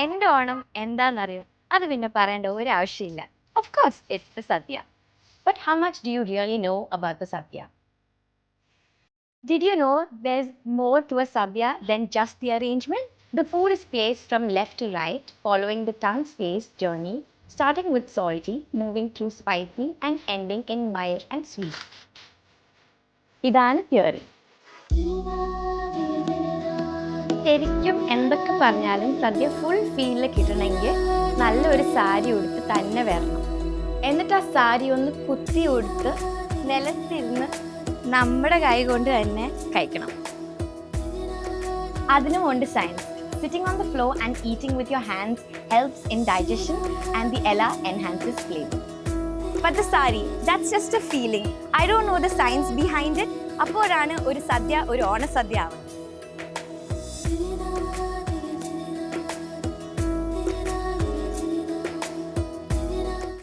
എൻ്റെ ഓണം എന്താണെന്നറിയോ? അത് പിന്നെ പറയേണ്ട ഒരാവശ്യമില്ല. Of course, it's the Sadhya. But how much do you really know about the Sadhya? Did you know there's more to a Sadhya than just the arrangement? The food is placed from left to right, following the tongue-based journey, starting with salty, moving through spicy, and ending in mild and sweet. ഇതാണ് theory. ശരിക്കും എന്തൊക്കെ പറഞ്ഞാലും സദ്യ full ഫീലിൽ കിട്ടണമെങ്കിൽ നല്ലൊരു സാരി ഉടുത്ത് തന്നെ വരണം. എന്നിട്ട് ആ സാരി ഒന്ന് കുത്തി ഉടുത്ത് നിലത്തിരുന്ന് നമ്മുടെ കൈ കൊണ്ട് തന്നെ കഴിക്കണം. അതിനുമുണ്ട് science. Sitting on the floor and eating with your hands helps in digestion and the ela enhances flavor. But the sari, that's just a feeling. I don't know the science behind it. അപ്പോഴാണ് ഒരു സദ്യ ഒരു ഓണസദ്യ ആവുന്നത്.